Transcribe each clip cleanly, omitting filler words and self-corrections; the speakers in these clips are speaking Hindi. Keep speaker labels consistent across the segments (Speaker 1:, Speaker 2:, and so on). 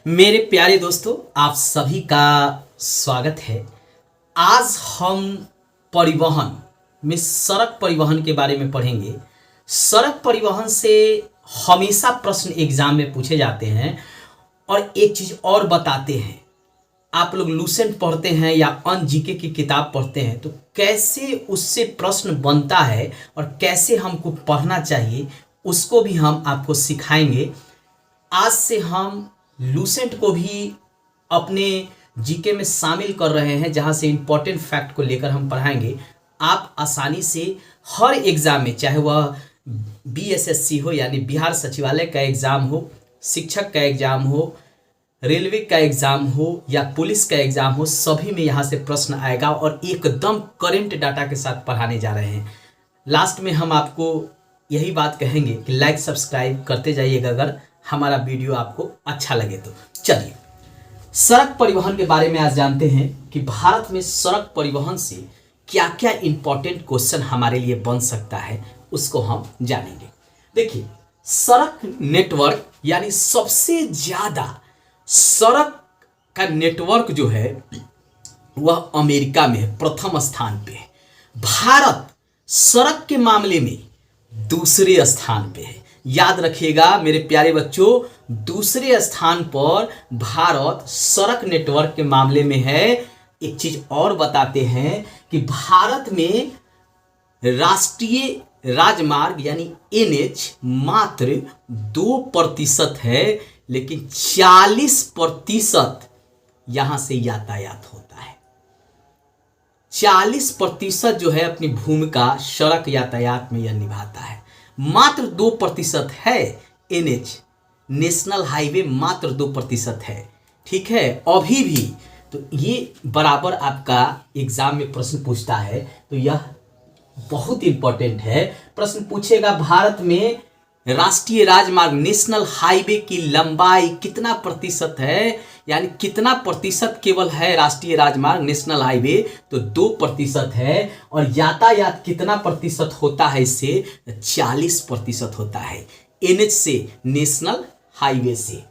Speaker 1: मेरे प्यारे दोस्तों, आप सभी का स्वागत है। आज हम परिवहन में सड़क परिवहन के बारे में पढ़ेंगे। सड़क परिवहन से हमेशा प्रश्न एग्जाम में पूछे जाते हैं और एक चीज़ और बताते हैं। आप लोग लूसेंट पढ़ते हैं या अन जीके की किताब पढ़ते हैं तो कैसे उससे प्रश्न बनता है और कैसे हमको पढ़ना चाहिए उसको भी हम आपको सिखाएंगे। आज से हम लूसेंट को भी अपने जीके में शामिल कर रहे हैं, जहां से इम्पोर्टेंट फैक्ट को लेकर हम पढ़ाएंगे। आप आसानी से हर एग्ज़ाम में, चाहे वह बीएसएससी हो यानी बिहार सचिवालय का एग्ज़ाम हो, शिक्षक का एग्ज़ाम हो, रेलवे का एग्ज़ाम हो या पुलिस का एग्ज़ाम हो, सभी में यहाँ से प्रश्न आएगा और एकदम करंट डाटा के साथ पढ़ाने जा रहे हैं। लास्ट में हम आपको यही बात कहेंगे कि लाइक सब्सक्राइब करते जाइएगा अगर हमारा वीडियो आपको अच्छा लगे तो। चलिए, सड़क परिवहन के बारे में आज जानते हैं कि भारत में सड़क परिवहन से क्या क्या इंपॉर्टेंट क्वेश्चन हमारे लिए बन सकता है, उसको हम जानेंगे। देखिए, सड़क नेटवर्क यानी सबसे ज़्यादा सड़क का नेटवर्क जो है वह अमेरिका में है, प्रथम स्थान पे है। भारत सड़क के मामले में दूसरे स्थान पे है। याद रखिएगा मेरे प्यारे बच्चों, दूसरे स्थान पर भारत सड़क नेटवर्क के मामले में है। एक चीज और बताते हैं कि भारत में राष्ट्रीय राजमार्ग यानी एनएच मात्र 2% है, लेकिन 40% यहां से यातायात होता है। 40% जो है अपनी भूमिका सड़क यातायात में यह निभाता है। मात्र 2% है एनएच, नेशनल हाईवे मात्र 2% है। ठीक है, अभी भी तो ये बराबर आपका एग्जाम में प्रश्न पूछता है, तो यह बहुत इंपॉर्टेंट है। प्रश्न पूछेगा भारत में राष्ट्रीय राजमार्ग नेशनल हाईवे की लंबाई कितना प्रतिशत है, यानी कितना प्रतिशत केवल है राष्ट्रीय राजमार्ग नेशनल हाईवे, तो 2% है। और यातायात कितना प्रतिशत होता है इससे, 40% होता है एनएच से, नेशनल हाईवे से।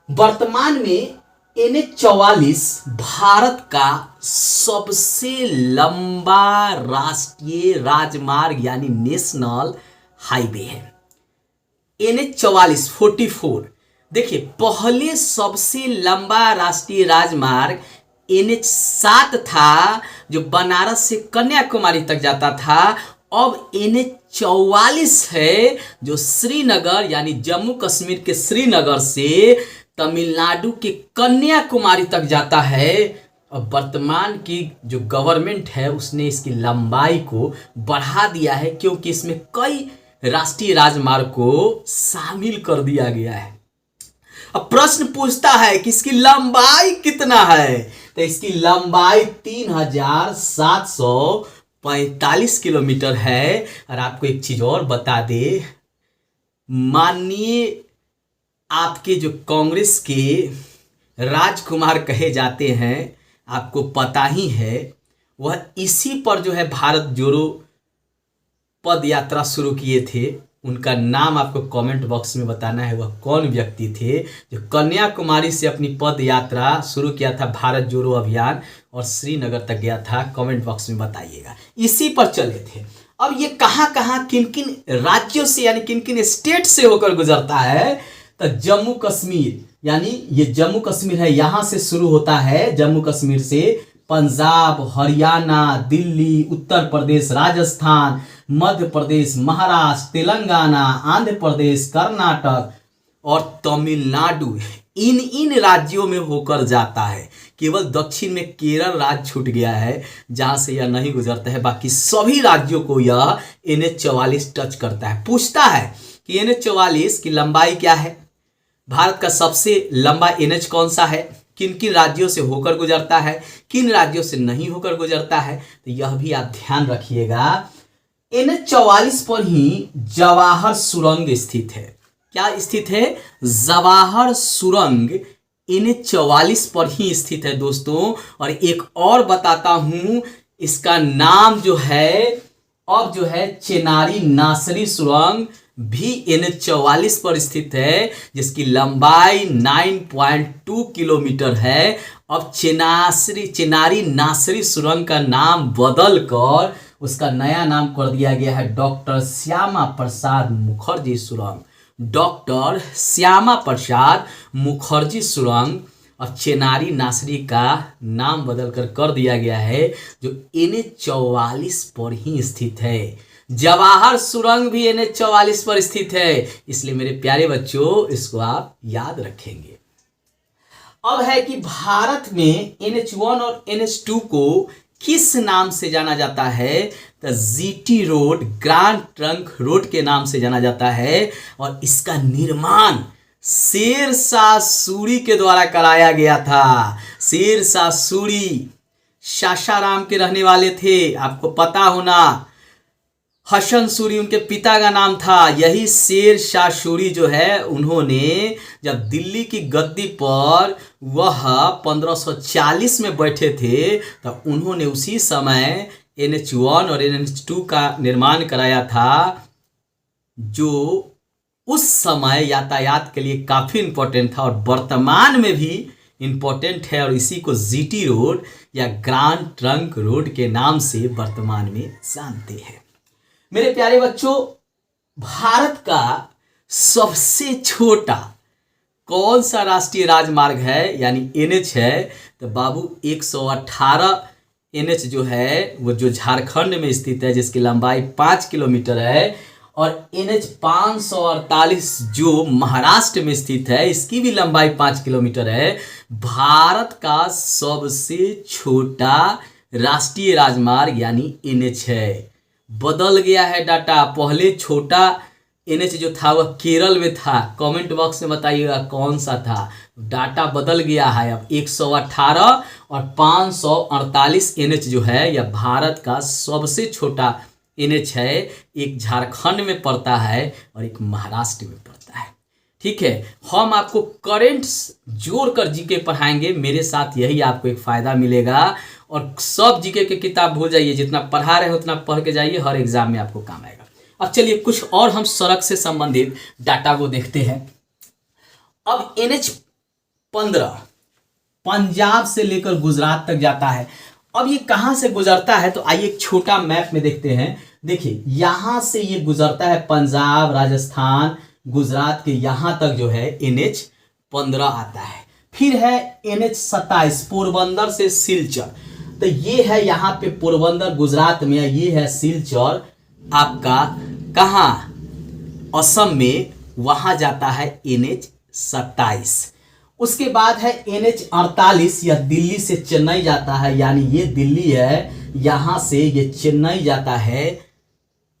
Speaker 1: वर्तमान में एनएच 44 भारत का सबसे लंबा राष्ट्रीय राजमार्ग यानी नेशनल हाईवे है। एनएच 44 देखिए, पहले सबसे लंबा राष्ट्रीय राजमार्ग एनएच 7 था जो बनारस से कन्याकुमारी तक जाता था। अब एनएच 44 है जो श्रीनगर यानी जम्मू कश्मीर के श्रीनगर से तमिलनाडु के कन्याकुमारी तक जाता है। और वर्तमान की जो गवर्नमेंट है उसने इसकी लंबाई को बढ़ा दिया है, क्योंकि इसमें कई राष्ट्रीय राजमार्ग को शामिल कर दिया गया है। अब प्रश्न पूछता है कि इसकी लंबाई कितना है, तो इसकी लंबाई 3745 किलोमीटर है। और आपको एक चीज और बता दे, माननीय आपके जो कांग्रेस के राजकुमार कहे जाते हैं, आपको पता ही है, वह इसी पर जो है भारत जोड़ो पद यात्रा शुरू किए थे। उनका नाम आपको कमेंट बॉक्स में बताना है, वह कौन व्यक्ति थे जो कन्याकुमारी से अपनी पद यात्रा शुरू किया था, भारत जोड़ो अभियान, और श्रीनगर तक गया था। कमेंट बॉक्स में बताइएगा। इसी पर चले थे। अब ये कहाँ कहाँ किन किन राज्यों से यानी किन किन स्टेट से होकर गुजरता है, तो जम्मू कश्मीर, यानी ये जम्मू कश्मीर है, यहां से शुरू होता है। जम्मू कश्मीर से पंजाब, हरियाणा, दिल्ली, उत्तर प्रदेश, राजस्थान, मध्य प्रदेश, महाराष्ट्र, तेलंगाना, आंध्र प्रदेश, कर्नाटक और तमिलनाडु, इन राज्यों में होकर जाता है। केवल दक्षिण में केरल राज्य छूट गया है जहां से यह नहीं गुजरता है। बाकी सभी राज्यों को यह एनएच 44 टच करता है। पूछता है कि एनएच 44 की लंबाई क्या है, भारत का सबसे लंबा एनएच कौन सा है, किन किन राज्यों से होकर गुजरता है, किन राज्यों से नहीं होकर गुजरता है, तो यह भी आप ध्यान रखिएगा। एनएच 44 पर ही जवाहर सुरंग स्थित है। क्या स्थित है? जवाहर सुरंग एनएच 44 पर ही स्थित है दोस्तों। और एक और बताता हूं, इसका नाम जो है अब जो है चेनारी नासरी सुरंग भी NH 44 पर स्थित है, जिसकी लंबाई 9.2 किलोमीटर है। अब चिनारी नासरी सुरंग का नाम बदल कर उसका नया नाम कर दिया गया है डॉक्टर श्यामा प्रसाद मुखर्जी सुरंग। डॉक्टर श्यामा प्रसाद मुखर्जी सुरंग और चिनारी नासरी का नाम बदलकर कर दिया गया है, जो NH 44 पर ही स्थित है। जवाहर सुरंग भी NH 44 पर स्थित है, इसलिए मेरे प्यारे बच्चों इसको आप याद रखेंगे। अब है कि भारत में NH1 और NH2 को किस नाम से जाना जाता है, तो GT road, grand trunk road के नाम से जाना जाता है। और इसका निर्माण शेरशाह सूरी के द्वारा कराया गया था। शेरशाह सूरी सासाराम के रहने वाले थे, आपको पता होना। हसन सूरी उनके पिता का नाम था। यही शेरशाह सूरी जो है, उन्होंने जब दिल्ली की गद्दी पर वह 1540 में बैठे थे, तो उन्होंने उसी समय NH1 और NH2 का निर्माण कराया था, जो उस समय यातायात के लिए काफ़ी इम्पोर्टेंट था और वर्तमान में भी इम्पोर्टेंट है। और इसी को GT रोड या ग्रांड ट्रंक रोड के नाम से वर्तमान में जानते हैं। मेरे प्यारे बच्चों, भारत का सबसे छोटा कौन सा राष्ट्रीय राजमार्ग है, यानी NH है, तो बाबू 118 NH जो है वो जो झारखंड में स्थित है, जिसकी लंबाई 5 किलोमीटर है। और NH 548 जो महाराष्ट्र में स्थित है, इसकी भी लंबाई 5 किलोमीटर है। भारत का सबसे छोटा राष्ट्रीय राजमार्ग यानी NH है। बदल गया है डाटा, पहले छोटा NH जो था वह केरल में था। कमेंट बॉक्स में बताइएगा कौन सा था। डाटा बदल गया है, अब 118 और 548 NH जो है यह भारत का सबसे छोटा NH है। एक झारखंड में पड़ता है और एक महाराष्ट्र में पड़ता है। ठीक है, हम आपको करेंट्स जोड़कर जीके पढ़ाएंगे। मेरे साथ यही आपको एक फ़ायदा मिलेगा। और सब जीके की किताब भूल जाइए, जितना पढ़ा रहे हैं उतना पढ़ के जाइए, हर एग्जाम में आपको काम आएगा। अब चलिए कुछ और हम सड़क से संबंधित डाटा को देखते हैं। अब NH 15 पंजाब से लेकर गुजरात तक जाता है। अब ये कहाँ से गुजरता है, तो आइए एक छोटा मैप में देखते हैं। देखिए यहाँ से ये गुजरता है पंजाब, राजस्थान, गुजरात के यहाँ तक जो है NH 15 आता है। फिर है NH 27 पोरबंदर से सिलचर, तो ये है यहाँ पे पोरबंदर गुजरात में, ये है सिलचर आपका कहाँ, असम में, वहाँ जाता है NH 27। उसके बाद है NH 48, यह दिल्ली से चेन्नई जाता है, यानी ये दिल्ली है, यहाँ से ये चेन्नई जाता है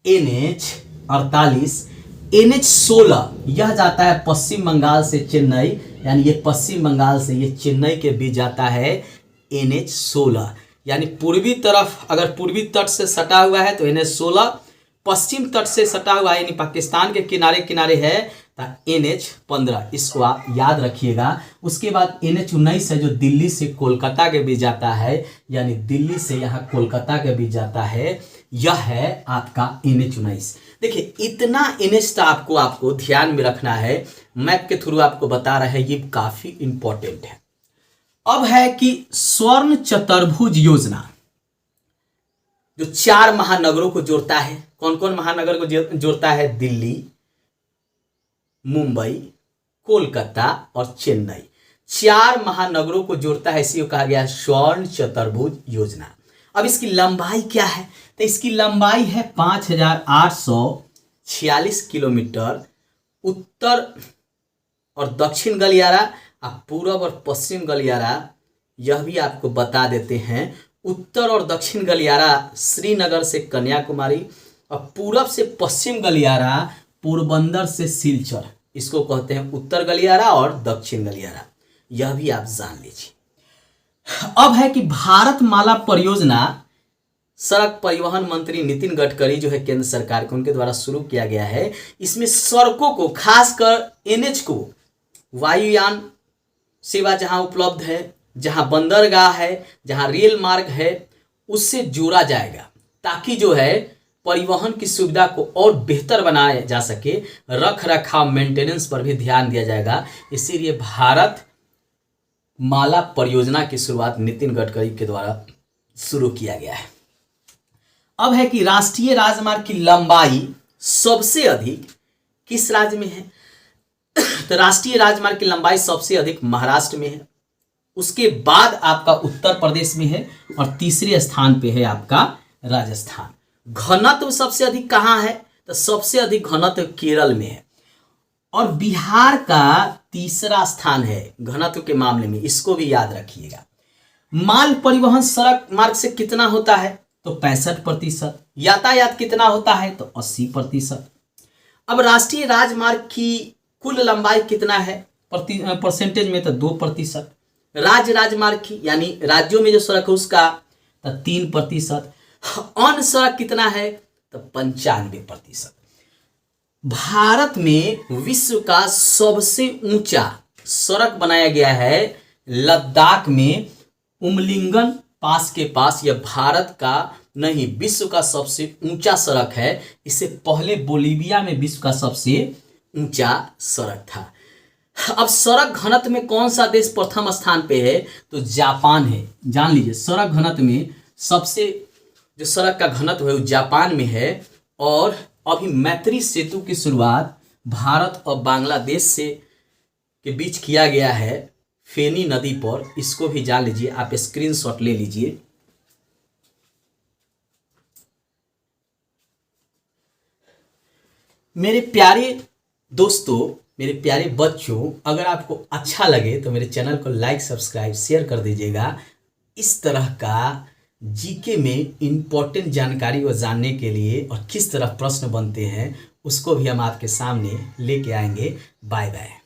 Speaker 1: NH 48। NH 16 यह जाता है पश्चिम बंगाल से चेन्नई, यानी ये पश्चिम बंगाल से ये चेन्नई के बीच जाता है NH 16। यानी पूर्वी तरफ अगर पूर्वी तट से सटा हुआ है तो NH 16, पश्चिम तट से सटा हुआ है यानी पाकिस्तान के किनारे किनारे है तो NH 15, इसको आप याद रखिएगा। उसके बाद NH 19 है जो दिल्ली से कोलकाता के बीच जाता है, यानी दिल्ली से यहाँ कोलकाता के बीच जाता है, यह है आपका NH 19। देखिए इतना NH तो आपको ध्यान में रखना है, मैप के थ्रू आपको बता रहे हैं, ये काफी इंपॉर्टेंट है। अब है कि स्वर्ण चतुर्भुज योजना जो 4 महानगरों को जोड़ता है। कौन कौन महानगर को जोड़ता है? दिल्ली, मुंबई, कोलकाता और चेन्नई, 4 महानगरों को जोड़ता है, इसी को कहा गया स्वर्ण चतुर्भुज योजना। अब इसकी लंबाई क्या है? तो इसकी लंबाई है 5846 किलोमीटर। उत्तर और दक्षिण गलियारा, पूरब और पश्चिम गलियारा यह भी आपको बता देते हैं। उत्तर और दक्षिण गलियारा श्रीनगर से कन्याकुमारी, और पूरब से पश्चिम गलियारा पोरबंदर से सिलचर, इसको कहते हैं उत्तर गलियारा और दक्षिण गलियारा, यह भी आप जान लीजिए। अब है कि भारत माला परियोजना सड़क परिवहन मंत्री नितिन गडकरी जो है केंद्र सरकार के, उनके द्वारा शुरू किया गया है। इसमें सड़कों को, खासकर NH को, वायुयान सेवा जहां उपलब्ध है, जहां बंदरगाह है, जहां रेल मार्ग है, उससे जोड़ा जाएगा, ताकि जो है परिवहन की सुविधा को और बेहतर बनाया जा सके, रख रखाव मेंटेनेंस पर भी ध्यान दिया जाएगा। इसीलिए भारत माला परियोजना की शुरुआत नितिन गडकरी के द्वारा शुरू किया गया है। अब है कि राष्ट्रीय राजमार्ग की लंबाई सबसे अधिक किस राज्य में है? तो राष्ट्रीय राजमार्ग की लंबाई सबसे अधिक महाराष्ट्र में है, उसके बाद आपका उत्तर प्रदेश में है और तीसरे स्थान पे है आपका राजस्थान। घनत्व सबसे अधिक कहाँ है? तो सबसे अधिक घनत्व केरल में है और बिहार का तीसरा स्थान है घनत्व के मामले में, इसको भी याद रखिएगा। माल परिवहन सड़क मार्ग से कितना होता है? तो 65%। यातायात कितना होता है? तो 80%। अब राष्ट्रीय राजमार्ग की कुल लंबाई कितना है परसेंटेज में? तो 2%। राज्य राजमार्ग की यानी राज्यों में जो सड़क है उसका तो 3%। अन्य सड़क कितना है? तो 95%। भारत में विश्व का सबसे ऊंचा सड़क बनाया गया है लद्दाख में उमलिंगन पास के पास। यह भारत का नहीं विश्व का सबसे ऊंचा सड़क है। इससे पहले बोलीविया में विश्व का सबसे ऊंचा सड़क था। अब सड़क घनत्व में कौन सा देश प्रथम स्थान पे है? तो जापान है। जान लीजिए सड़क घनत्व में सबसे जो सड़क का घनत्व है वो जापान में है। और अभी मैत्री सेतु की शुरुआत भारत और बांग्लादेश से के बीच किया गया है फेनी नदी पर। इसको भी जान लीजिए, आप स्क्रीनशॉट ले लीजिए। मेरे प्यारे दोस्तों, मेरे प्यारे बच्चों, अगर आपको अच्छा लगे तो मेरे चैनल को लाइक सब्सक्राइब शेयर कर दीजिएगा। इस तरह का जीके में इम्पोर्टेंट जानकारी को जानने के लिए और किस तरह प्रश्न बनते हैं उसको भी हम आपके सामने लेके आएंगे। Bye bye.